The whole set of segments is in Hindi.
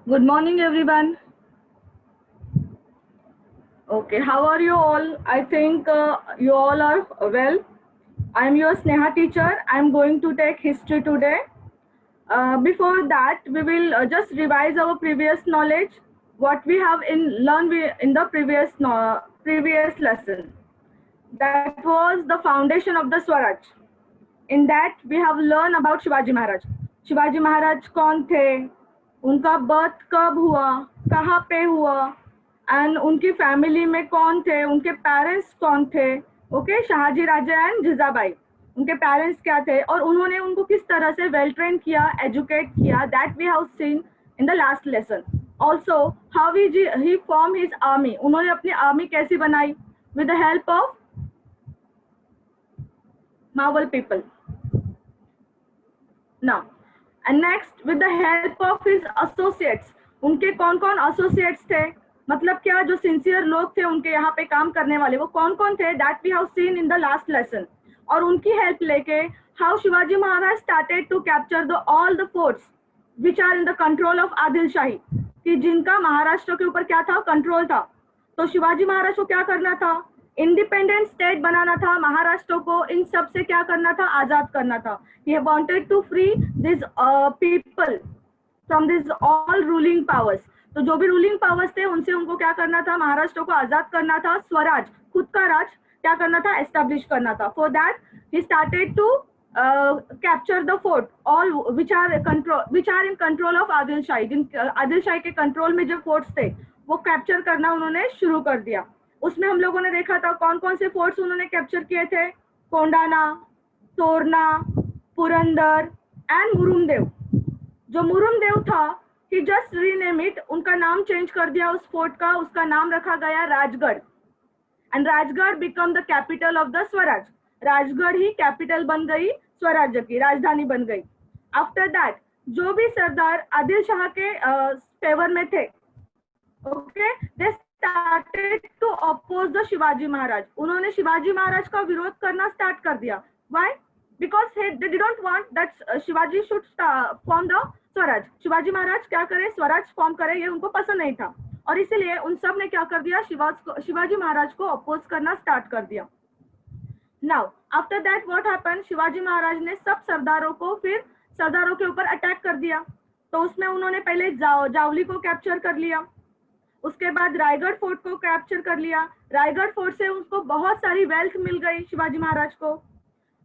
Good morning, everyone. Okay, how are you all? I think you all are well. I'm your Sneha teacher. I'm going to take history today. Before that, we will just revise our previous knowledge, what we have learned in the previous lesson. That was the foundation of the Swaraj. In that, we have learned about Shivaji Maharaj. Shivaji Maharaj कौन थे, उनका बर्थ कब हुआ, कहाँ पे हुआ, एंड उनकी फैमिली में कौन थे, उनके पेरेंट्स कौन थे. Okay, Shahaji Raja and Jijabai, उनके पेरेंट्स क्या थे और उन्होंने उनको किस तरह से वेल ट्रेन किया, एजुकेट किया. That we have seen in the last lesson. Also how he form his army, उन्होंने अपनी आर्मी कैसी बनाई, with the help of Maval people. Now and next with the help of his associates, उनके कौन कौन एसोसिएट्स थे, मतलब क्या जो सिंसियर लोग थे उनके यहाँ पे काम करने वाले, वो कौन कौन थे, that we have seen in the last lesson. और उनकी हेल्प लेके how Shivaji Maharaj started to capture the all the forts which are in the control of Adil Shahi, कि जिनका महाराष्ट्र के ऊपर क्या था, कंट्रोल था. तो शिवाजी महाराज को क्या करना था, इंडिपेंडेंट स्टेट बनाना था, महाराष्ट्र को इन सब से क्या करना था, आजाद करना था. He wanted to free these people from these all ruling powers. तो जो भी रूलिंग पावर्स थे उनसे उनको क्या करना था, महाराष्ट्र को आजाद करना था, स्वराज, खुद का राज क्या करना था, एस्टेब्लिश करना था. For that he started to capture the fort all which are in control of Adil Shahi. जिन आदिल शाही के कंट्रोल में जो फोर्ट्स थे वो कैप्चर करना उन्होंने शुरू कर दिया. उसमें हम लोगों ने देखा था कौन कौन से फोर्ट्स उन्होंने कैप्चर किए थे, कोंडाना, तोरना, पुरंदर एंड मुरुमदेव. जो मुरुमदेव था, ही जस्ट रीनेम इट, उनका नाम चेंज कर दिया उस फोर्ट का, उसका नाम रखा गया Rajgarh. And Rajgarh become the capital of the Swaraj. Rajgarh he capital बन गई, स्वराज्य की राजधानी बन गई. आफ्टर दैट जो भी सरदार आदिल शाह के फेवर में थे, okay, they started to oppose the Shivaji Maharaj. उन्होंने शिवाजी महाराज का विरोध करना स्टार्ट कर दिया. Why? Because they didn't want that Shivaji should form the swaraj. Shivaji Maharaj क्या करे, स्वराज फॉर्म करे, ये उनको पसंद नहीं था. और इसीलिए उन सब ने क्या कर दिया, शिवाजी महाराज को अपोज करना स्टार्ट कर दिया. Now after that what happened, Shivaji Maharaj ने सब सरदारों के ऊपर अटैक कर दिया. तो उसमें उन्होंने पहले जावली को कैप्चर कर लिया, उसके बाद रायगढ़ फोर्ट को कैप्चर कर लिया. रायगढ़ फोर्ट से उनको बहुत सारी वेल्थ मिल गई शिवाजी महाराज को.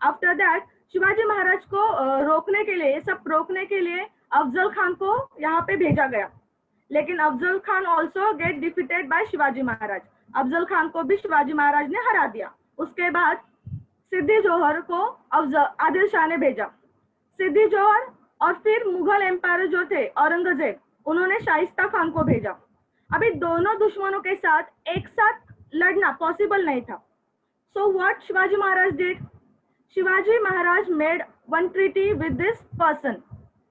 आफ्टर दैट शिवाजी महाराज को रोकने के लिए, सब रोकने के लिए अफजल खान को यहाँ पे भेजा गया. लेकिन Afzal Khan also get defeated by Shivaji Maharaj. Afzal Khan को भी शिवाजी महाराज ने हरा दिया. उसके बाद सिद्दी जोहर को आदिल शाह ने भेजा. सिद्दी जोहर और फिर मुगल एम्पायर जो थे औरंगजेब, उन्होंने शाइस्ता खान को भेजा. अभी दोनों दुश्मनों के साथ एक साथ लड़ना पॉसिबल नहीं था. So what Shivaji Maharaj did, Shivaji Maharaj made one treaty with this person.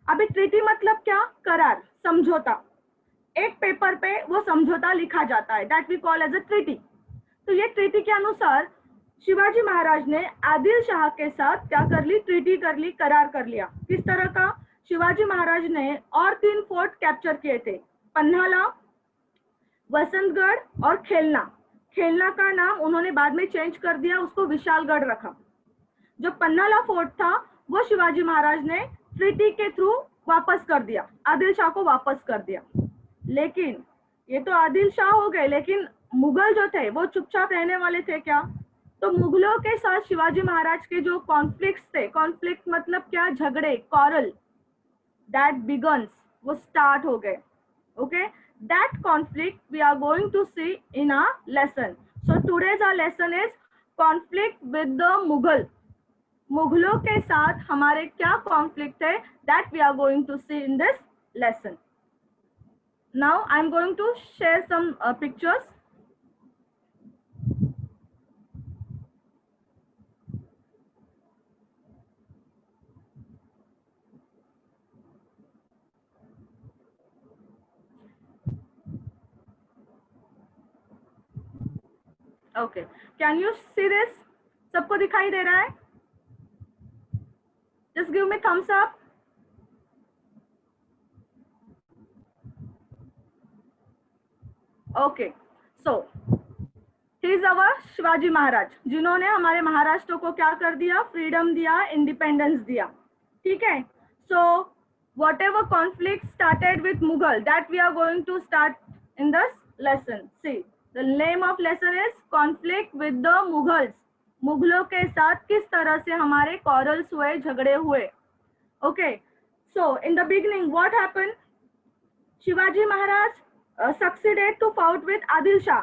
अभी ट्रीटी मतलब क्या, करार, समझौता. एक पेपर पे वो समझौता लिखा जाता है, that we call as a treaty. तो ये ट्रीटी के अनुसार शिवाजी महाराज ने आदिल शाह के साथ क्या कर ली, ट्रीटी कर ली, करार कर लिया. किस तरह का, शिवाजी महाराज ने और 3 फोर्ट कैप्चर किए थे, पन्हाला, वसंतगढ़ और खेलना. खेलना का नाम उन्होंने बाद में चेंज कर दिया, उसको विशालगढ़ रखा. जो पन्नाला फोर्ट था वो शिवाजी महाराज ने ट्रीटी के थ्रू वापस कर दिया, आदिल शाह को वापस कर दिया. लेकिन ये तो आदिल शाह हो गए, लेकिन मुगल जो थे वो चुपचाप रहने वाले थे क्या. तो मुगलों के साथ शिवाजी महाराज के जो कॉन्फ्लिक्ट्स थे, कॉन्फ्लिक्ट मतलब क्या, झगड़े, कॉरल, दैट बिगन्स, वो स्टार्ट हो गए. Okay, that conflict we are going to see in a lesson. So today's our lesson is conflict with the Mughal. मुगलों के साथ हमारे क्या कॉन्फ्लिक्ट है, that we are going to see in this lesson. Now I am going to share some pictures. Okay, can you see this? सबको दिखाई दे रहा है? Just give me thumbs up. Okay, so he is our Shivaji Maharaj, जिन्होंने हमारे महाराष्ट्र को क्या कर दिया, फ्रीडम दिया, इंडिपेंडेंस दिया, ठीक है। सो whatever conflict started with Mughal, that we are going to start in this lesson. See, the name of lesson is conflict with the Mughals. मुगलों के साथ किस तरह से हमारे quarrels हुए, झगड़े हुए. Okay, so in the beginning what happened? Shivaji Maharaj succeeded to fight with Adil Shah,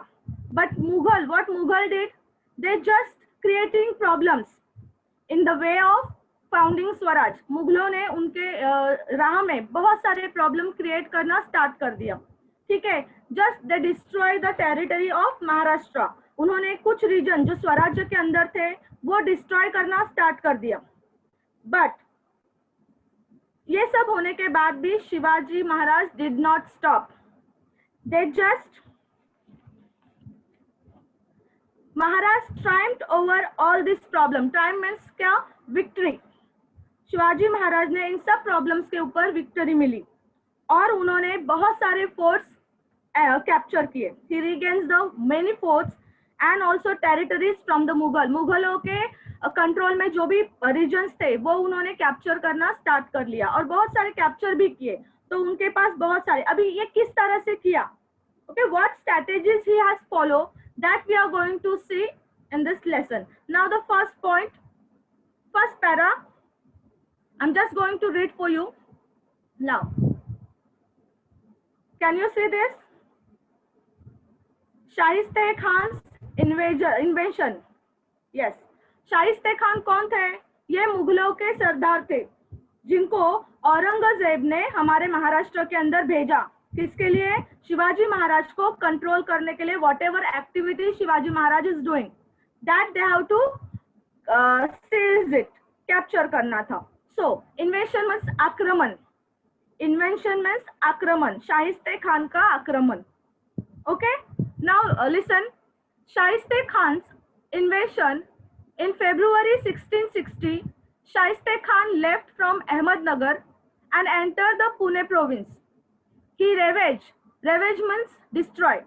but what Mughal did, they just creating problems in the way of founding Swaraj. मुगलों ने उनके राह में बहुत सारे प्रॉब्लम क्रिएट करना स्टार्ट कर दिया, ठीक है. Just they destroy the territory of Maharashtra. उन्होंने कुछ रीजन जो स्वराज्य के अंदर थे वो डिस्ट्रॉय करना स्टार्ट कर दिया. बट ये सब होने के बाद भी Shivaji Maharaj did not stop. They just Maharaj triumphed over all this problem. Triumph means क्या, विक्ट्री. शिवाजी महाराज ने इन सब प्रॉब्लम्स के ऊपर विक्ट्री मिली और उन्होंने बहुत सारे फोर्ट्स कैप्चर किए. He regains the many forts and also territories from the Mughal. मुगलों के कंट्रोल में जो भी रीजन्स थे वो उन्होंने कैप्चर करना स्टार्ट कर लिया और बहुत सारे कैप्चर भी किए. तो उनके पास बहुत सारे. अभी ये किस तरह से किया, okay, what strategies he has follow, that we are going to see in this lesson. Now the first point, first para, I'm just going to read for you now. Can you see this? Shaista Khan's invention. Yes, Shaista Khan कौन थे? ये मुगलों के सरदार थे जिनको औरंगजेब ने हमारे महाराष्ट्र के अंदर भेजा. किसके लिए? शिवाजी महाराज को कंट्रोल करने के लिए. Whatever activity Shivaji Maharaj is doing, that they have to seize it, capture करना था. सो इन्वेशन मीन्स आक्रमण. इन्वेंशन मीन्स आक्रमण, शाइस्ते खान का आक्रमण. Okay, now listen. Shaista Khan's invasion in February 1660, Shaiste Khan left from Ahmednagar and entered the Pune province. He ravaged means destroy,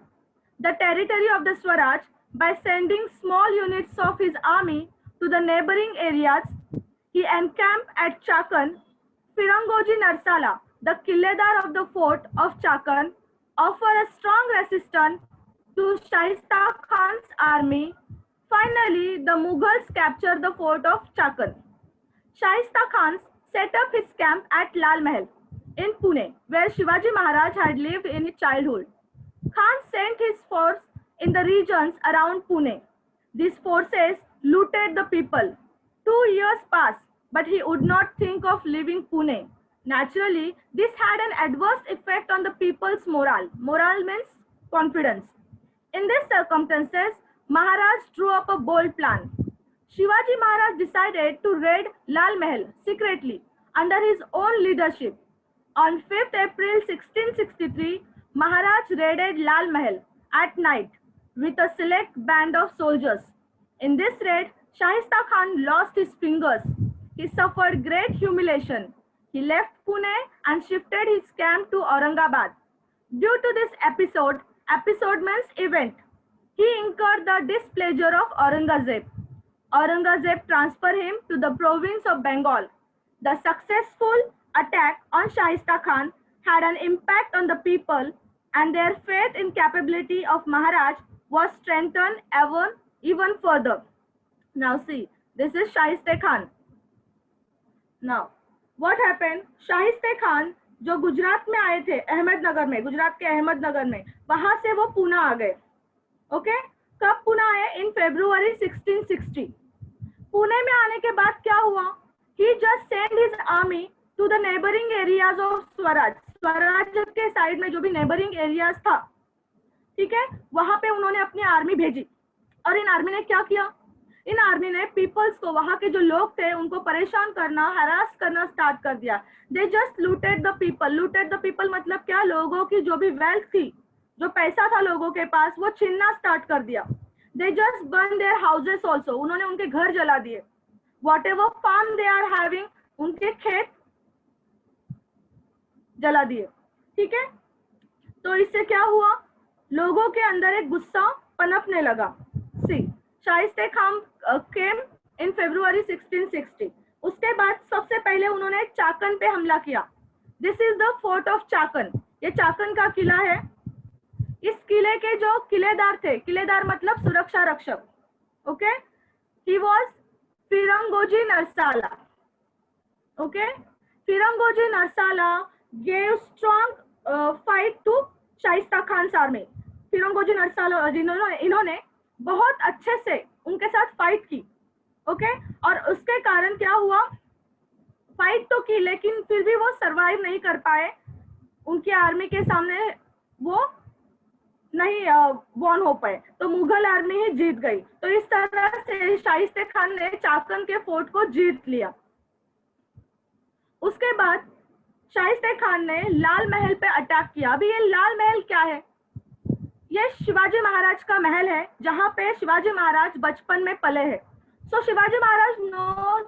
the territory of the Swaraj by sending small units of his army to the neighboring areas. He encamped at Chakan. Firangoji Narsala, the Killedar of the fort of Chakan, offered a strong resistance to Shaista Khan's army. Finally, the Mughals captured the fort of Chakan. Shaista Khan set up his camp at Lal Mahal in Pune, where Shivaji Maharaj had lived in his childhood. Khan sent his force in the regions around Pune. These forces looted the people. 2 years passed, but he would not think of leaving Pune. Naturally, this had an adverse effect on the people's morale. Morale means confidence. In these circumstances, Maharaj drew up a bold plan. Shivaji Maharaj decided to raid Lal Mahal secretly under his own leadership. On 5th April 1663, Maharaj raided Lal Mahal at night with a select band of soldiers. In this raid, Shaista Khan lost his fingers. He suffered great humiliation. He left Pune and shifted his camp to Aurangabad. Due to this episode means event, he incurred the displeasure of Aurangzeb. Aurangzeb transferred him to the province of Bengal. The successful attack on Shaista Khan had an impact on the people, and their faith in capability of Maharaj was strengthened even further. Now see, this is Shaiste Khan. Now, what happened? Shaiste Khan जो गुजरात में आए थे, अहमदनगर में, गुजरात के अहमदनगर में, वहां से वो पुणे आ गए. ओके, कब पुणे आए? इन February 1660. पुणे में आने के बाद क्या हुआ? He just sent his army to the neighboring areas of Swaraj. Swaraj के साइड में जो भी neighboring areas था, ठीक है, वहां पे उन्होंने अपनी आर्मी भेजी. और इन आर्मी ने क्या किया? इन आर्मी ने पीपल्स को, वहां के जो लोग थे उनको परेशान करना, हरास करना स्टार्ट कर दिया. They just looted the people. Looted the people मतलब क्या? लोगों की जो भी वेल्थ थी, जो पैसा था लोगों के पास, वो छीनना स्टार्ट कर दिया. They just burn their houses also. उन्होंने उनके घर जला दिए. Whatever farm they are having, उनके खेत जला दिए. ठीक है, तो इससे क्या हुआ? लोगों के अंदर एक गुस्सा पनपने लगा। सी, शाइस्ते खान केम इन February 1660। उसके बाद सबसे पहले उन्होंने चाकन पे हमला किया। This is the fort of Chakan. ये चाकन का किला है। इस किले के जो किलेदार थे, किलेदार मतलब सुरक्षा रक्षक, okay, he was Firangoji Narsala. Okay, Firangoji Narsala gave strong fight to Shaista Khan army. Firangoji Narsala इन्होंने बहुत अच्छे से उनके साथ फाइट की। ओके, और उसके कारण क्या हुआ, फाइट तो की लेकिन फिर भी वो सरवाइव नहीं कर पाए। उनकी आर्मी के सामने वो नहीं वॉन हो पाए, तो मुगल आर्मी ही जीत गई। तो इस तरह से शाइस्ते खान ने चाकन के फोर्ट को जीत लिया। उसके बाद शाइस्ते खान ने लाल महल पे अटैक किया। अभी ये लाल महल क्या है, ये शिवाजी महाराज का महल है, जहां पे शिवाजी महाराज बचपन में पले हैं। So Shivaji Maharaj knows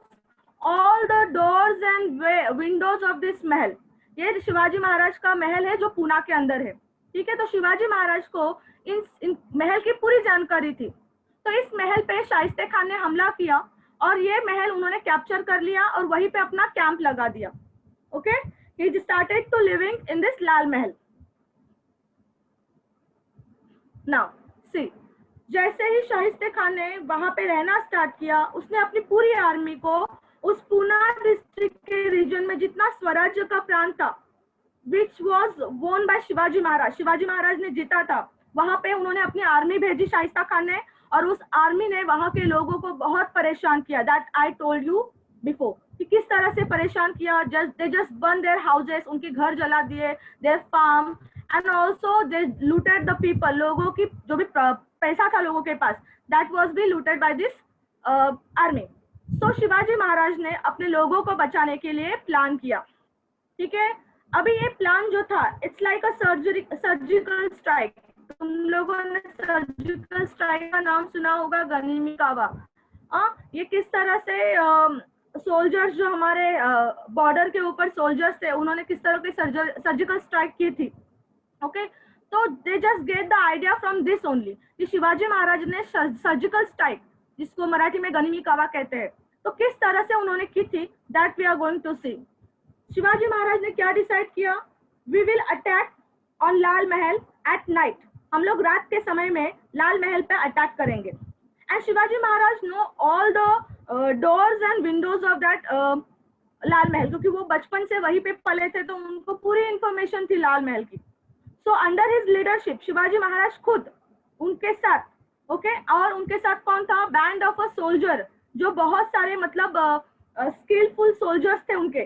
all the doors and windows of this महल। ये शिवाजी महाराज का महल है जो पूना के अंदर है। ठीक है, तो शिवाजी महाराज को इन महल की पूरी जानकारी थी। तो इस महल पे शाइस्ते खान ने हमला किया और ये महल उन्होंने कैप्चर कर लिया और वहीं पे अपना कैंप लगा दिया। Okay, he started to living in this Lal Mahal. Now सी, जैसे ही शाइस्ते खान ने वहां पे रहना स्टार्ट किया, उसने अपनी पूरी आर्मी को उस पूना डिस्ट्रिक्ट के रीजन में जितना स्वराज्य का प्रांत था, विच वॉज वोन बाय शिवाजी महाराज, शिवाजी महाराज ने जीता था, वहां पे उन्होंने अपनी आर्मी भेजी शाइस्ता खान ने, और उस आर्मी ने वहां के लोगों को बहुत परेशान किया। That I told you before कि किस तरह से परेशान किया। They just burn their houses, उनके घर जला दिए, their farm, and also they looted the people. लोगों की जो भी पैसा था लोगों के पास, that was be looted by this army. तो शिवाजी महाराज ने अपने लोगों को बचाने के लिए प्लान किया। ठीक है, अभी ये प्लान जो था, it's like a surgical strike. तुम लोगों ने सर्जिकल स्ट्राइक का नाम सुना होगा, गनिमीकावा। ये किस तरह से सोल्जर्स जो हमारे बॉर्डर के ऊपर सोल्जर्स थे, उन्होंने किस तरह की सर्जिकल स्ट्राइक की थी। ओके, तो they just get the idea from this only कि शिवाजी महाराज ने सर्जिकल स्ट्राइक, जिसको मराठी में गनिमीकावा कहते हैं, तो किस तरह से उन्होंने की थी, that we are going to see. Shivaji Maharaj ने क्या डिसाइड किया, we will attack on Lal Mahal at night. हम लोग रात के समय में लाल महल पे अटैक करेंगे। And Shivaji Maharaj know all the doors and windows of that Lal Mahal, क्योंकि वो बचपन से वहीं पे पले थे, तो उनको पूरी इंफॉर्मेशन थी लाल महल की। So under his leadership Shivaji Maharaj खुद उनके साथ, ओके, और उनके साथ कौन था, बैंड ऑफ अ सोल्जर, जो बहुत सारे मतलब स्किलफुल सोल्जर्स थे उनके।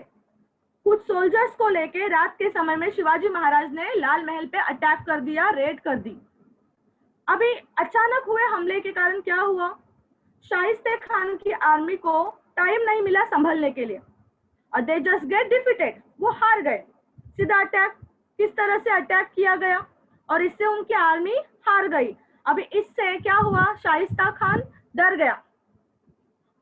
कुछ सोल्जर्स को लेके रात के समय में शिवाजी महाराज ने लाल महल पे अटैक कर दिया, रेड कर दी। अभी अचानक हुए हमले के कारण क्या हुआ, शाइस्ते खान की आर्मी को टाइम नहीं मिला संभलने के लिए, और दे जस्ट गेट डिफीटेड, वो हार गए। सीधा अटैक, किस तरह से अटैक किया गया, और इससे उनकी आर्मी हार गई। अभी इससे क्या हुआ, शाइस्ता खान डर गया,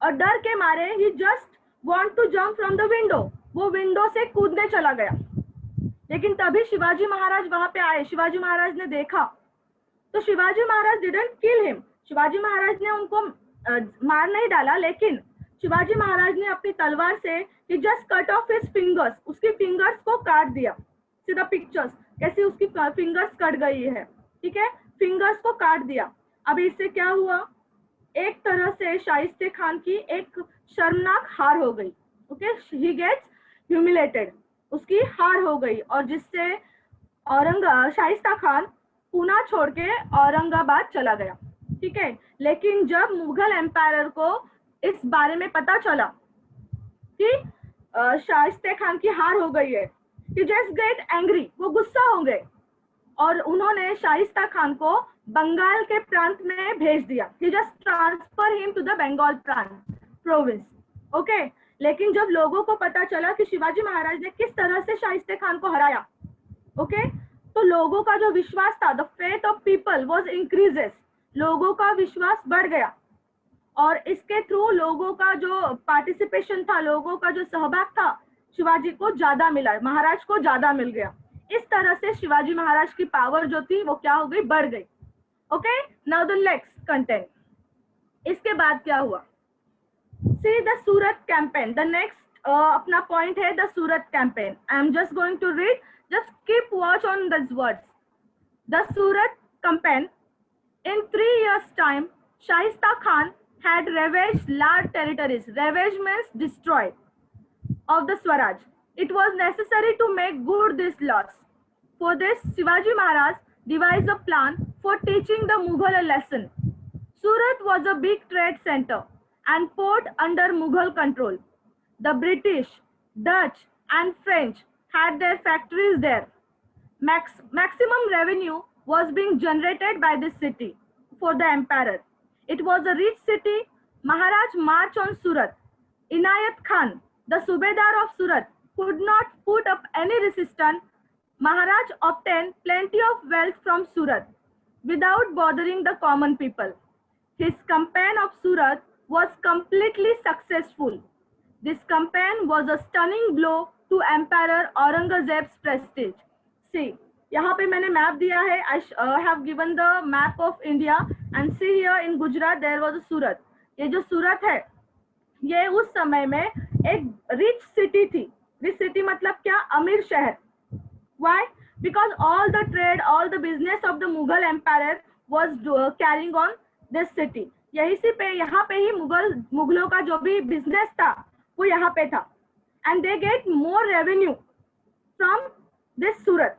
और डर के मारे ही just want to jump from the window, वो विंडो से कूदने चला गया। लेकिन तभी शिवाजी महाराज वहां पे आए। शिवाजी महाराज ने देखा, तो शिवाजी महाराज didn't kill him. Shivaji Maharaj ने उनको मार नहीं डाला, लेकिन शिवाजी महाराज ने अपनी तलवार से ही just cut off his fingers, उसकी फिंगर्स को काट दिया। सीधा पिक्चर्स कैसे उसकी फिंगर्स कट गई है, ठीक है, फिंगर्स को काट दिया। अब इससे क्या हुआ, एक तरह से शाइस्ते खान की एक शर्मनाक हार हो गई। ओके, ही गेट्स ह्यूमिलेटेड, उसकी हार हो गई, और जिससे शाइस्ता खान पूना छोड़ के औरंगाबाद चला गया। ठीक है, लेकिन जब मुगल एम्पायर को इस बारे में पता चला कि शाइस्ते खान की हार हो गई है, he just get angry, वो गुस्सा हो गए, और उन्होंने शाइस्ता खान को बंगाल के प्रांत में भेज दिया। he just transfer him to the Bengal province. Okay, लेकिन जब लोगों को पता चला कि शिवाजी महाराज ने किस तरह से शाइस्ते खान को हराया, ओके, तो लोगों का जो विश्वास था, the faith of people was increases, लोगों का विश्वास बढ़ गया, और इसके थ्रू लोगों का जो पार्टिसिपेशन था, लोगों का जो सहभाग था, शिवाजी को ज्यादा मिला, महाराज को ज्यादा मिल गया। इस तरह से शिवाजी महाराज की पावर जो थी वो क्या हो गई, बढ़ गई। Okay, now the next content. इसके बाद क्या हुआ, see the Surat campaign. The next अपना पॉइंट है the Surat campaign. I am just going to read, just keep watch on this words. The Surat campaign, in 3 years time, Shahista Khan had ravaged large territories. Ravage means destroyed of the Swaraj. It was necessary to make good this loss. For this, Shivaji Maharaj devised a plan for teaching the Mughal a lesson. Surat was a big trade center and port under Mughal control. The British, Dutch and French had their factories there. Maximum revenue was being generated by this city for the emperor. It was a rich city. Maharaj marched on Surat. Inayat Khan, the Subedar of Surat, could not put up any resistance. Maharaj obtained plenty of wealth from Surat without bothering the common people. His campaign of Surat was completely successful. This campaign was a stunning blow to Emperor Aurangzeb's prestige. See, यहाँ पे मैंने मैप दिया है. I have given the map of India and see here in Gujarat there was a Surat. ये जो सूरत है ये उस समय में एक रिच सिटी थी. रिच सिटी मतलब क्या, अमीर शहर. Why? Because all the trade, all the business of the Mughal Empire was carrying on this city. यही से पे यहाँ पे ही मुगलों का जो भी बिजनेस था वो यहाँ पे था. And they get more revenue from this Surat.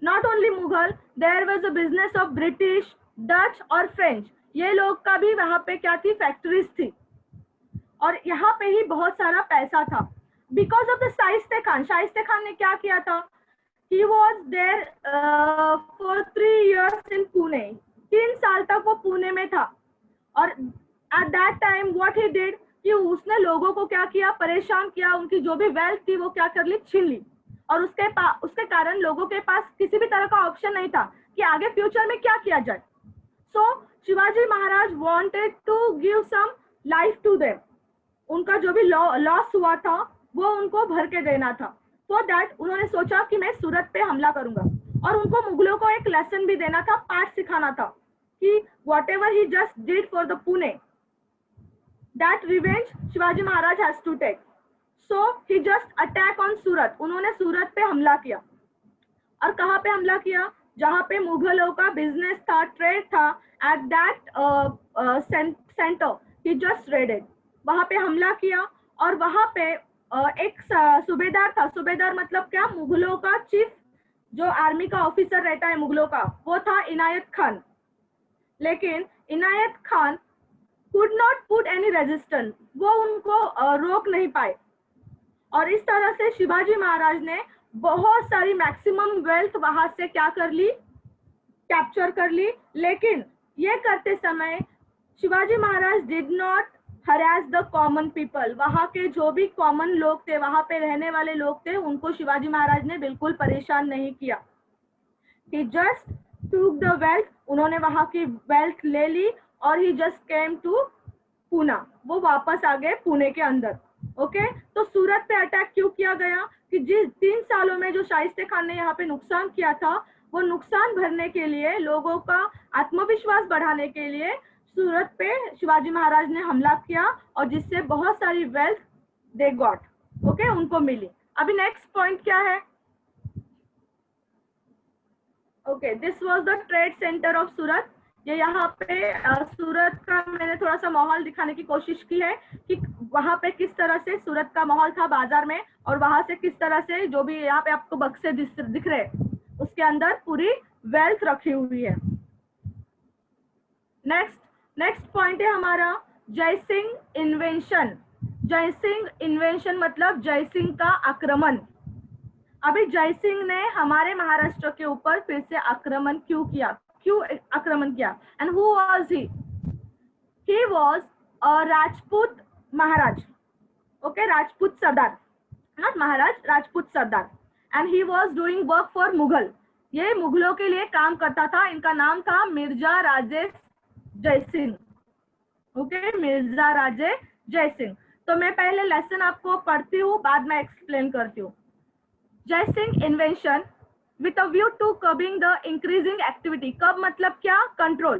Not only Mughal, there was a business of British, Dutch और French. ये लोग का भी वहाँ पे क्या थी, फैक्ट्रीज थी और यहाँ पे ही बहुत सारा पैसा था. Because of the शाइस्ते Khan. शाइस्ते Khan ने क्या किया था, he was there for 3 years in Pune. 3 साल तक वो पुणे में था और at that time what he did कि उसने लोगों को क्या किया, परेशान किया. उनकी जो भी वेल्थ थी वो क्या कर ली, छीन ली. और उसके कारण लोगों के पास किसी भी तरह का ऑप्शन नहीं था कि आगे फ्यूचर में क्या किया जाए. So Shivaji Maharaj wanted to give some life to them. उनका जो भी लॉस हुआ था वो उनको भर के देना था. सो दैट उन्होंने सोचा कि मैं सूरत पे हमला करूंगा और उनको मुगलों को एक लेसन भी देना था, पाठ सिखाना था कि whatever he just did for the Pune, that revenge Shivaji Maharaj has to take. So he just attack on Surat. उन्होंने सूरत पे हमला किया. और कहाँ पे हमला किया, जहाँ पे मुगलों का बिजनेस था, ट्रेड था. At that centre he just raided. वहां पे हमला किया और वहां पे एक सूबेदार था. सूबेदार मतलब क्या, मुगलों का चीफ जो आर्मी का ऑफिसर रहता है मुगलों का, वो था इनायत खान. लेकिन Inayat Khan could not put any resistance. वो उनको रोक नहीं पाए. और इस तरह से शिवाजी महाराज ने बहुत सारी मैक्सिमम वेल्थ वहां से क्या कर ली, कैप्चर कर ली. लेकिन ये करते समय Shivaji Maharaj did not harass the common people. वहां के जो भी कॉमन लोग थे, वहां पे रहने वाले लोग थे, उनको शिवाजी महाराज ने बिल्कुल परेशान नहीं किया. ही जस्ट टूक द वेल्थ. उन्होंने वहां की वेल्थ ले ली और ही जस्ट केम टू पूना. वो वापस आ गए पुणे के अंदर. ओके, तो सूरत पे अटैक क्यों किया गया कि जिस 3 सालों में जो शाइस्ते खान ने यहाँ पे नुकसान किया था, वो नुकसान भरने के लिए, लोगों का आत्मविश्वास बढ़ाने के लिए सूरत पे शिवाजी महाराज ने हमला किया और जिससे बहुत सारी वेल्थ दे गॉट. ओके, उनको मिली. अभी नेक्स्ट पॉइंट क्या है. Okay, this was the trade centre of Surat. ये यहाँ पे सूरत का मैंने थोड़ा सा माहौल दिखाने की कोशिश की है कि वहाँ पे किस तरह से सूरत का माहौल था बाजार में, और वहां से किस तरह से जो भी यहाँ पे आपको बक्से दिख रहे उसके अंदर पूरी वेल्थ रखी हुई है. नेक्स्ट पॉइंट है हमारा जय सिंह इन्वेंशन. जय सिंह इन्वेंशन मतलब जय सिंह का आक्रमण. अभी जय सिंह ने हमारे महाराष्ट्र के ऊपर फिर से आक्रमण क्यों आक्रमण किया. And who was he? He was a Rajput Maharaj. Okay, Rajput Sardar, not Maharaj, Rajput Sardar. And he was doing work for Mughal. ये मुगलों के लिए काम करता था. इनका नाम था मिर्जा राजे जय सिंह. ओके, मिर्जा राजे जय सिंह. तो मैं पहले लेसन आपको पढ़ती हूँ, बाद में एक्सप्लेन करती हूँ. जय Singh invention. with a view to curbing the increasing activity. Curb मतलब क्या? Control.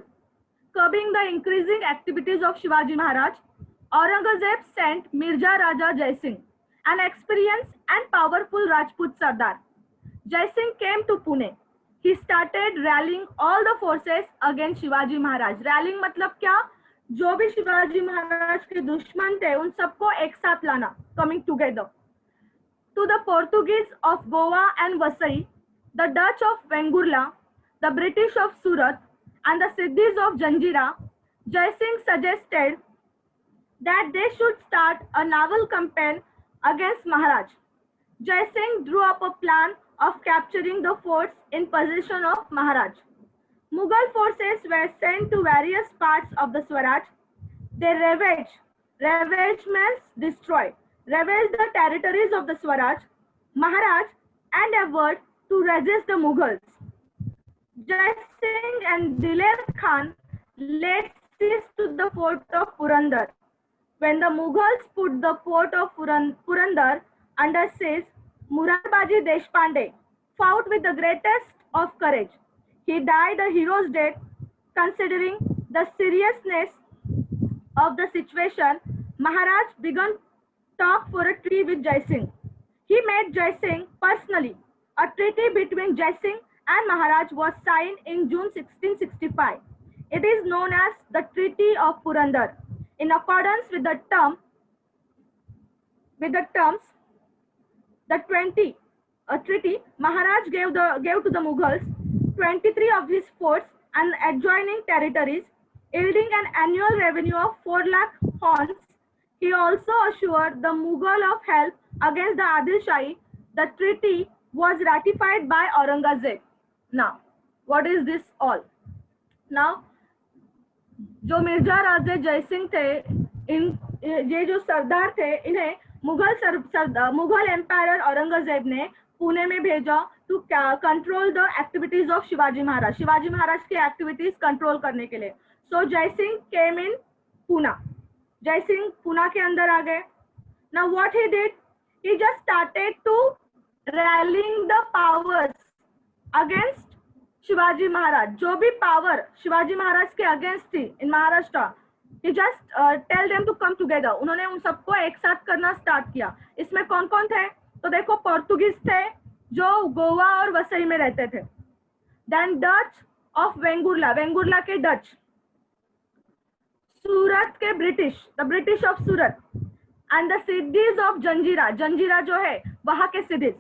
Curbing the increasing activities of Shivaji Maharaj, Aurangzeb sent Mirza Raja Jai Singh, an experienced and powerful Rajput Sardar. Jai Singh came to Pune. He started rallying all the forces against Shivaji Maharaj. Rallying मतलब क्या? जो भी शिवाजी महाराज के दुश्मन थे उन सबको एक साथ लाना, coming together. To the Portuguese of Goa and Vasai, the Dutch of Vengurla, the British of Surat, and the Siddhis of Janjira, Jai Singh suggested that they should start a naval campaign against Maharaj. Jai Singh drew up a plan of capturing the forts in possession of Maharaj. Mughal forces were sent to various parts of the Swaraj. They ravaged. Ravage means destroy. Ravaged the territories of the Swaraj, Maharaj, and endeavored to resist the Mughals. Jai Singh and Diler Khan laid siege to the fort of Purandar. When the Mughals put the fort of Purandar under siege, Murarbaji Deshpande fought with the greatest of courage. He died a hero's death. Considering the seriousness of the situation, Maharaj began talk for a treaty with Jai Singh. He met Jai Singh personally. A treaty between Jai Singh and Maharaj was signed in June 1665. It is known as the Treaty of Purandar. In accordance with the terms, the treaty, Maharaj gave to the Mughals 23 of his forts and adjoining territories, yielding an annual revenue of 4 lakh horns. He also assured the Mughal of help against the Adil Shahi. The treaty was ratified by Aurangzeb. Now, what is this all? Now, जो मिर्जा राजे जय सिंह थे, ये जो सरदार थे, इन्हें मुगल एम्पायर औरंगजेब ने पुणे में भेजा to control the activities of Shivaji Maharaj. Shivaji Maharaj की एक्टिविटीज कंट्रोल करने के लिए. सो जय सिंह केम इन पूना. जय सिंह पूना के अंदर आ गए. Now what he did, he just started to rallying the powers against Shivaji Maharaj. जो भी पावर शिवाजी महाराज के अगेंस्ट थी इन Maharashtra, he just tell them to come together. उन्होंने उन सबको एक साथ करना स्टार्ट किया. इसमें कौन कौन थे? तो देखो, पोर्तुगीज थे जो गोवा और वसई में रहते थे. Then Dutch of Vengurla, Vengurla के डच. सूरत के British, the British of Surat. And the Siddis of Janjira, Janjira जो है वहां के Siddis.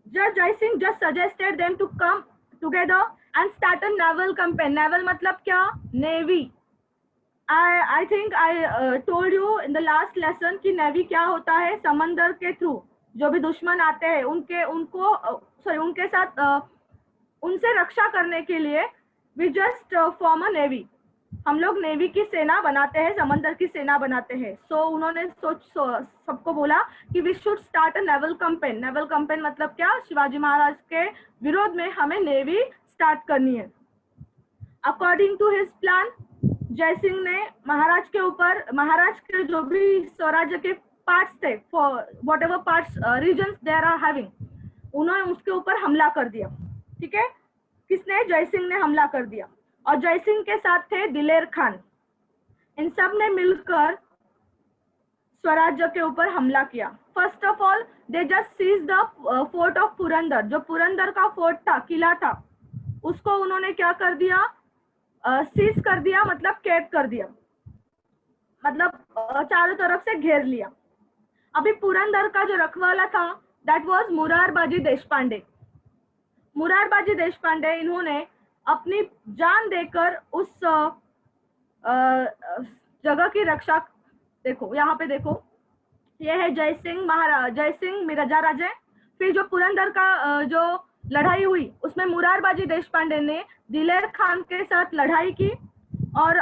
Jai Singh just suggested them to come together and start a naval campaign. Naval मतलब क्या? Navy. I think I told you in the last lesson कि navy क्या होता है. समंदर के थ्रू जो भी दुश्मन आते हैं उनके साथ उनसे रक्षा करने के लिए we just form a navy. हम लोग नेवी की सेना बनाते हैं, समंदर की सेना बनाते हैं. सो उन्होंने सबको बोला कि we should start a naval campaign. Naval campaign मतलब क्या? शिवाजी महाराज के विरोध में हमें नेवी स्टार्ट करनी है. अकॉर्डिंग टू हिज प्लान, जय सिंह ने महाराज के जो भी स्वराज्य के पार्ट्स थे, whatever parts regions there are having, उन्होंने उसके ऊपर हमला कर दिया. ठीक है, किसने? जय सिंह ने हमला कर दिया. और जय सिंह के साथ थे दिलेर खान. इन सब ने मिलकर स्वराज्य के ऊपर हमला किया. First of all they just seize the fort of Purandar. जो पुरंदर का फोर्ट था, किला था, उसको उन्होंने क्या कर दिया? सीज कर दिया, मतलब कैद कर दिया, मतलब चारों तरफ से घेर लिया. अभी पुरंदर का जो रखवाला था, दैट वाज मुरारबाजी देशपांडे. मुरारबाजी देशपांडे इन्होंने अपनी जान देकर उस जगह की रक्षा. देखो यहाँ पे देखो, ये है जय सिंह महाराज, जय सिंह मिर्जा राजे. फिर जो पुरंदर का जो लड़ाई हुई उसमें मुरारबाजी देशपांडे ने दिलेर खान के साथ लड़ाई की और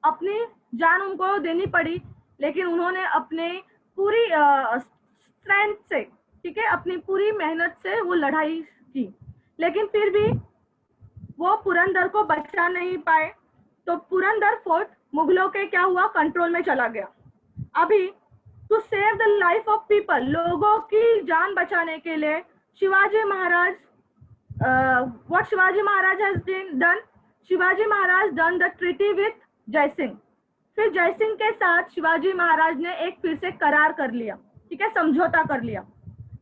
अपनी जान उनको देनी पड़ी, लेकिन उन्होंने अपने पूरी स्ट्रेंथ से, ठीक है, अपनी पूरी मेहनत से वो लड़ाई की, लेकिन फिर भी वो पुरंदर को बचा नहीं पाए. तो पुरंदर फोर्ट मुगलों के क्या हुआ? कंट्रोल में चला गया. अभी to save the life of people, लोगों की जान बचाने के लिए Shivaji Maharaj what Shivaji Maharaj has done? Shivaji Maharaj done the treaty with Jaisingh. फिर जयसिंह के साथ शिवाजी महाराज ने एक फिर से करार कर लिया, ठीक है, समझौता कर लिया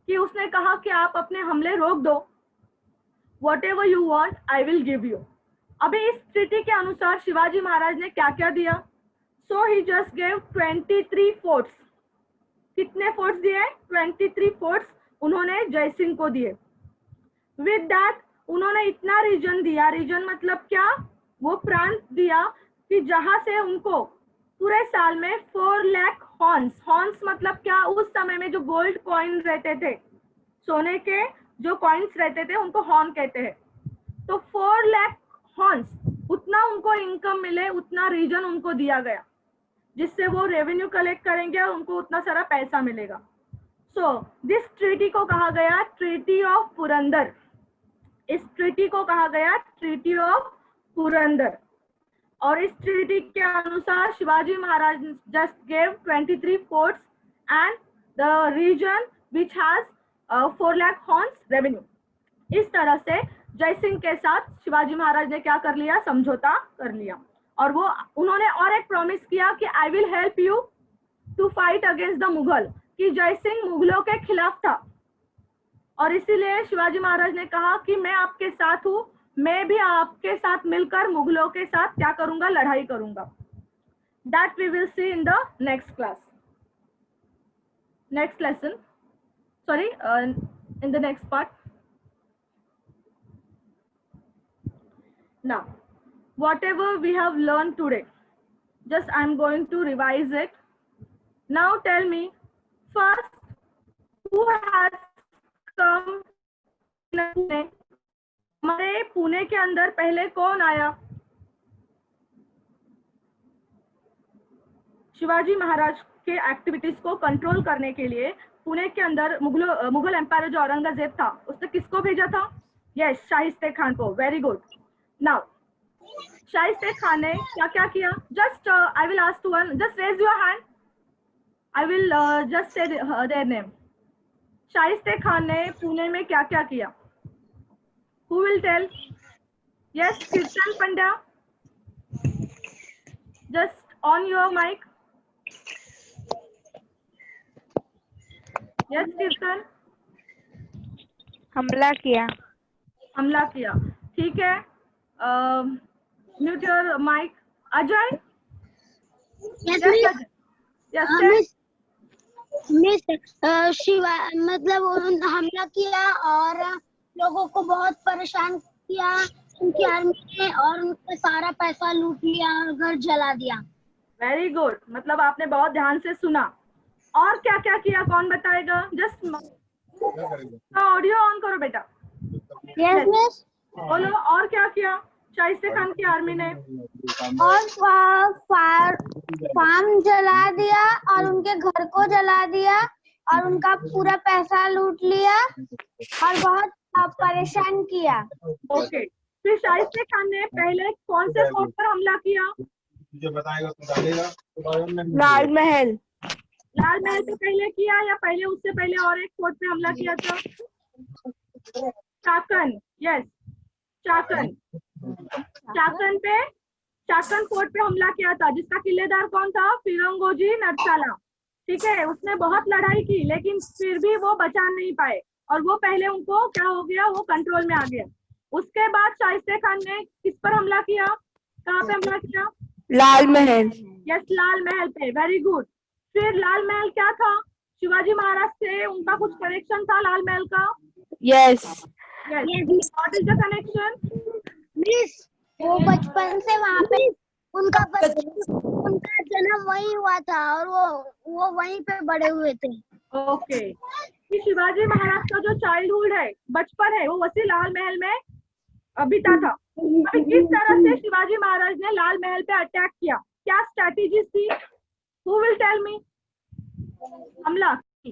कि उसने कहा कि आप अपने हमले रोक दो, what ever you want I will give you. अभी इस ट्रीटी के अनुसार शिवाजी महाराज ने क्या क्या दिया? सो ही जस्ट गेव 23 फोर्ट्स। कितने फोर्ट्स दिए? 23 फोर्ट्स उन्होंने जयसिंह को दिए। विद दैट उन्होंने इतना रीजन दिया, रीजन मतलब क्या, वो प्रांत दिया कि जहां से उनको पूरे साल में 4 लाख हॉर्न्स, हॉर्न्स मतलब क्या, उस समय में जो गोल्ड कॉइन रहते थे, सोने के जो कॉइन्स रहते थे उनको हॉर्न कहते हैं, तो 4 लाख हॉर्न्स, उतना उनको इनकम मिले, उतना रीजन उनको दिया गया, जिससे वो रेवेन्यू कलेक्ट करेंगे और उनको उतना सारा पैसा मिलेगा। सो दिस ट्रीटी को कहा गया ट्रीटी ऑफ पुरंदर। इस ट्रीटी को कहा गया ट्रीटी ऑफ पुरंदर। और इस ट्रीटी के अनुसार Shivaji Maharaj just gave 23 forts and the region which has 4 lakh hons revenue. इस तरह से जयसिंह के साथ शिवाजी महाराज ने क्या कर लिया? समझौता कर लिया। और वो उन्होंने और एक प्रॉमिस किया कि I will help you to fight against the Mughal, कि जयसिंह मुगलों के खिलाफ था और इसीलिए शिवाजी महाराज ने कहा कि मैं आपके साथ हूं, मैं भी आपके साथ मिलकर मुगलों के साथ क्या करूंगा? लड़ाई करूंगा। That we will see in the next class, next lesson, sorry, in the next part. Now, whatever we have learned today, just I'm going to revise it. Now tell me, first, who has come in Pune? हमारे पुणे के अंदर पहले कौन आया? शिवाजी महाराज के एक्टिविटीज को कंट्रोल करने के लिए पुणे के अंदर मुगल एम्पायर जो औरंगजेब था, उसने किसको भेजा था? यस, शाहिस्ते खान को। Very good. Now Shaista Khan ने क्या क्या किया? Just I will ask to one, just raise your hand, I will just say their name. Shaista Khan ने पुणे में क्या क्या किया? Who will tell? Yes, Kirtan Pandya, just on your mic. Yes Kirtan. हमला किया। हमला किया, ठीक है। Mute your mic. Ajay. Miss Shiva मतलब हमला किया और लोगों को बहुत परेशान किया उनकी आर्मी ने, और उनका सारा पैसा लूट लिया और घर जला दिया। वेरी गुड, मतलब आपने बहुत ध्यान से सुना। और क्या क्या किया, कौन बताएगा? जस्ट ऑडियो ऑन करो बेटा। Yes miss. बोलो, और क्या किया शाहिस्ते खान की आर्मी ने? और फार्म जला दिया और उनके घर को जला दिया और उनका पूरा पैसा लूट लिया और बहुत परेशान किया। ओके, फिर शाहिस्ते खान ने पहले कौन से फोर्ट पर हमला किया? मुझे बताएगा तो डालेगा। लाल महल। लाल महल पे पहले किया या पहले उससे पहले और एक फोर्ट पे हमला किया था? चाकन। यस, चाकन। चाकन फोर्ट पे हमला किया था, जिसका किलेदार कौन था? फिरंगोजी नरसाला। ठीक है, उसने बहुत लड़ाई की लेकिन फिर भी वो बचा नहीं पाए और वो पहले उनको क्या हो गया, वो कंट्रोल में आ गया। उसके बाद शाहिस्ते खान ने किस पर हमला किया? कहाँ पे हमला किया? लाल महल। यस, लाल महल पे। Very good. फिर लाल महल क्या था? शिवाजी महाराज से उनका कुछ कनेक्शन था लाल महल का? Yes. What is the connection? Miss वो बचपन से वहाँ पे उनका जन्म वही हुआ था और वो वहीं पे बड़े हुए थे। ओके, शिवाजी महाराज का जो चाइल्डहुड है, बचपन है, वो वैसे लाल महल में बीता था। अभी किस तरह से शिवाजी महाराज ने लाल महल पे अटैक किया? क्या स्ट्रैटेजी थी? Who will tell me? हमला की।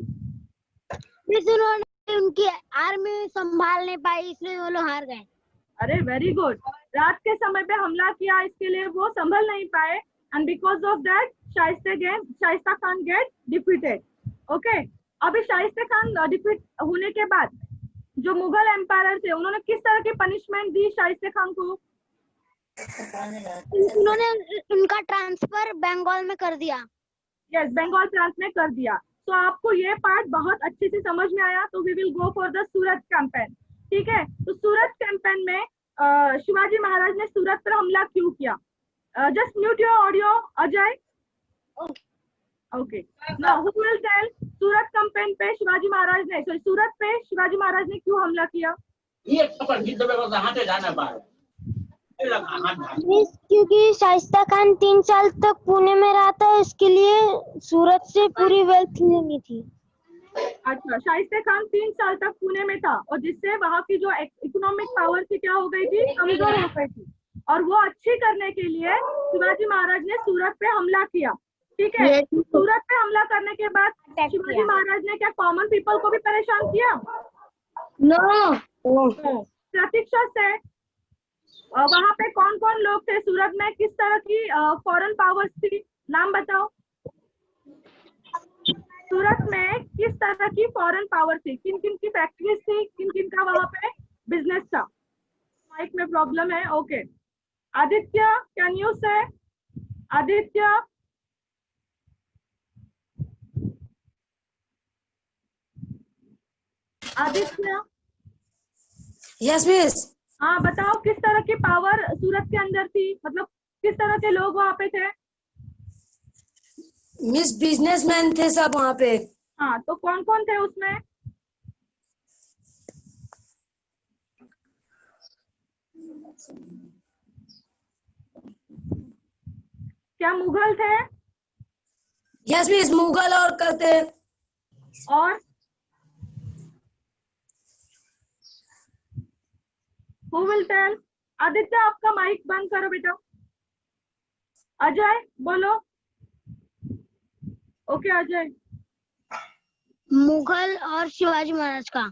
उन्होंने उनकी आर्मी संभाल नहीं पाई, इसलिए वो लोग हार गए। अरे वेरी गुड। रात के समय पे हमला किया, इसके लिए वो संभल नहीं पाए and because of that Shaista Khan get defeated. Okay, अभी शाहिस्ता खान डिफीट होने के बाद जो मुगल एम्पायर थे उन्होंने किस तरह की पनिशमेंट दी शाइस्ते खान को? उन्होंने उनका ट्रांसफर बंगाल में कर दिया। यस, बंगाल प्रांत में कर दिया। तो आपको ये पार्ट बहुत अच्छे से समझ में आया, तो we will go for the Surat campaign. ठीक है, तो सूरत कैंपेन में शिवाजी महाराज ने सूरत पर हमला क्यों किया? Just mute your audio Ajay. Okay, now who will tell Surat campaign पे शिवाजी महाराज ने, सॉरी सूरत पे शिवाजी महाराज ने क्यों हमला किया? क्योंकि शाइस्ता खान 3 साल तक पुणे में रहा था, इसके लिए सूरत से पूरी वेल्थ लेनी थी। अच्छा, शाइस्ते खान 3 साल तक पुणे में था और जिससे वहां की जो इकोनॉमिक पावर थी क्या हो गई थी? कमजोर हो गई थी, और वो अच्छी करने के लिए शिवाजी महाराज ने सूरत पे हमला किया। ठीक है, सूरत पे हमला करने के बाद शिवाजी महाराज ने क्या कॉमन पीपल को भी परेशान किया? नो। प्रतीक्षा से वहां पे कौन कौन लोग थे सूरत में? किस तरह की फॉरेन पावर्स थी? नाम बताओ। सूरत में किस तरह की फॉरेन पावर थी? किन किन की फैक्ट्रीज थी? किन किन का वहां पे बिजनेस था? माइक में प्रॉब्लम है। ओके, आदित्य कैन यू से? Aditya, Aditya, yes miss. हाँ बताओ, किस तरह की पावर सूरत के अंदर थी? मतलब किस तरह के लोग वहां पे थे? मिस बिजनेसमैन थे सब वहाँ पे। हाँ, तो कौन कौन थे उसमें? क्या मुगल थे? यस मिस, मुगल और करते। और Who will tell? आदित्य, आपका माइक बंद करो बेटा। अजय बोलो। ओके अजय। मुगल और शिवाजी महाराज का।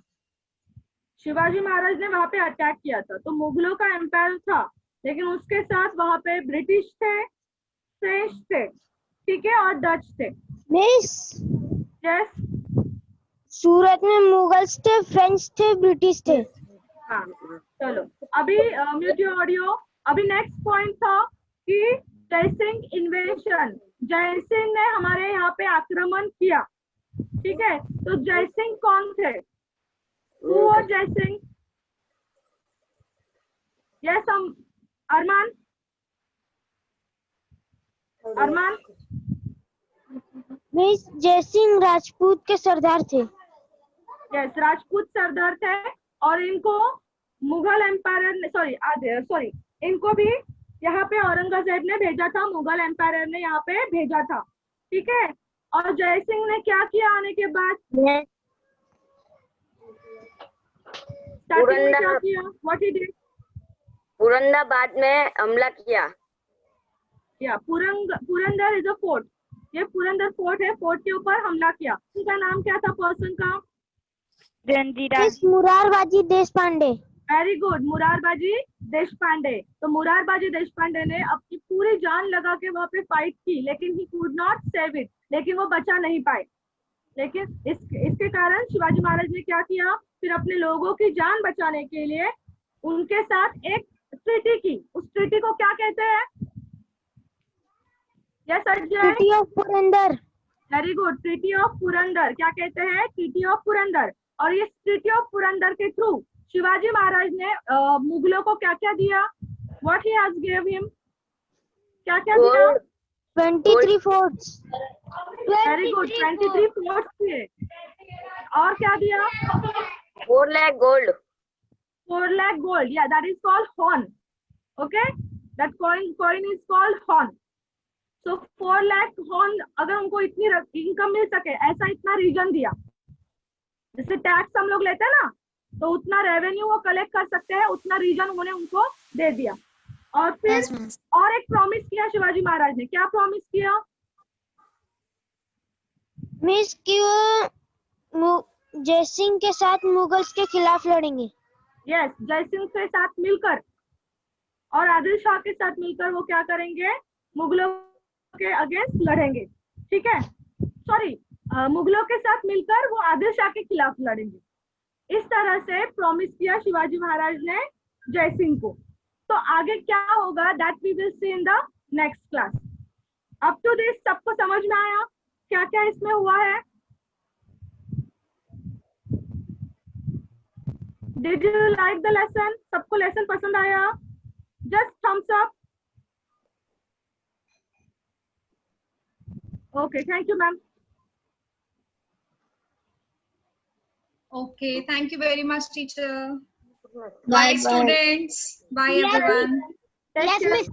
शिवाजी महाराज ने वहां पे अटैक किया था, तो मुगलों का एम्पायर था, लेकिन उसके साथ वहां पे ब्रिटिश थे, फ्रेंच थे, ठीक है, और डच थे। मिस, यस, सूरत में मुगल्स थे, फ्रेंच थे, ब्रिटिश थे। हाँ चलो, अभी म्यूट योर ऑडियो। अभी नेक्स्ट पॉइंट था कि जयसिंह इन्वेशन, जयसिंह ने हमारे यहाँ पे आक्रमण किया। ठीक है, तो जयसिंह कौन थे? Who was Jaisingh? Yes Arman, Arman. Miss, Jaisingh Rajput के सरदार थे। यस, राजपूत सरदार थे, और इनको मुगल एम्पायर ने, सॉरी इनको भी यहाँ पे औरंगजेब ने भेजा था, मुगल एम्पायर ने यहाँ पे भेजा था। ठीक है, और जयसिंह ने क्या किया आने के बाद? स्टार्टिंग में क्या किया? What he did? औरंगाबाद में हमला किया। या पुरंदर इज अ फोर्ट, ये पुरंदर फोर्ट है, फोर्ट के ऊपर हमला किया। उनका नाम क्या था पर्सन का? Miss, Murarbaji Deshpande. Very good, Murarbaji Deshpande. तो मुरारबाजी देशपांडे ने अपनी पूरी जान लगा के वहां पे फाइट की, लेकिन he could not save it, लेकिन वो बचा नहीं पाए। लेकिन इसके कारण शिवाजी महाराज ने क्या किया? फिर अपने लोगों की जान बचाने के लिए उनके साथ एक ट्रीटी की। उस ट्रीटी को क्या कहते हैं? Yes Ajay. Treaty of Purandar. Very good, treaty of Purandar. क्या कहते हैं? Treaty of Purandar. और ये ट्रीटी ऑफ पुरंदर के थ्रू शिवाजी महाराज ने मुगलों को क्या क्या दिया? What he has give him? क्या क्या दिया? 23 फोर्ट्स। वेरी गुड, 23 फोर्ट्स थे। और क्या दिया? 4 लाख गोल्ड। 4 लाख गोल्ड, या that is called horn. Okay, that coin is called horn. So 4 lakh horn, अगर उनको इतनी इनकम मिल सके, ऐसा इतना रीजन दिया। जैसे टैक्स हम लोग लेते हैं ना, तो उतना रेवेन्यू वो कलेक्ट कर सकते हैं, उतना रीजन उन्होंने उनको दे दिया। और फिर और एक प्रॉमिस किया शिवाजी महाराज ने। क्या प्रॉमिस किया? मिस, कि वो जयसिंह के साथ मुगल्स के खिलाफ लड़ेंगे। यस, जयसिंह के साथ मिलकर और आदिल शाह के साथ मिलकर वो क्या करेंगे? मुगलों के अगेंस्ट लड़ेंगे। ठीक है, सॉरी, मुगलों के साथ मिलकर वो आदिल शाह के खिलाफ लड़ेंगे। इस तरह से प्रॉमिस किया शिवाजी महाराज ने जय सिंह को। तो आगे क्या होगा that we will see in the next class. Up to this सबको समझ में आया क्या क्या इसमें हुआ है? Did you like the lesson? सबको लेसन पसंद आया? Just thumbs up. Okay, thank you ma'am. Okay, thank you very much, teacher. Bye, Bye, bye. students. Bye, everyone. Take Yes, care. Miss.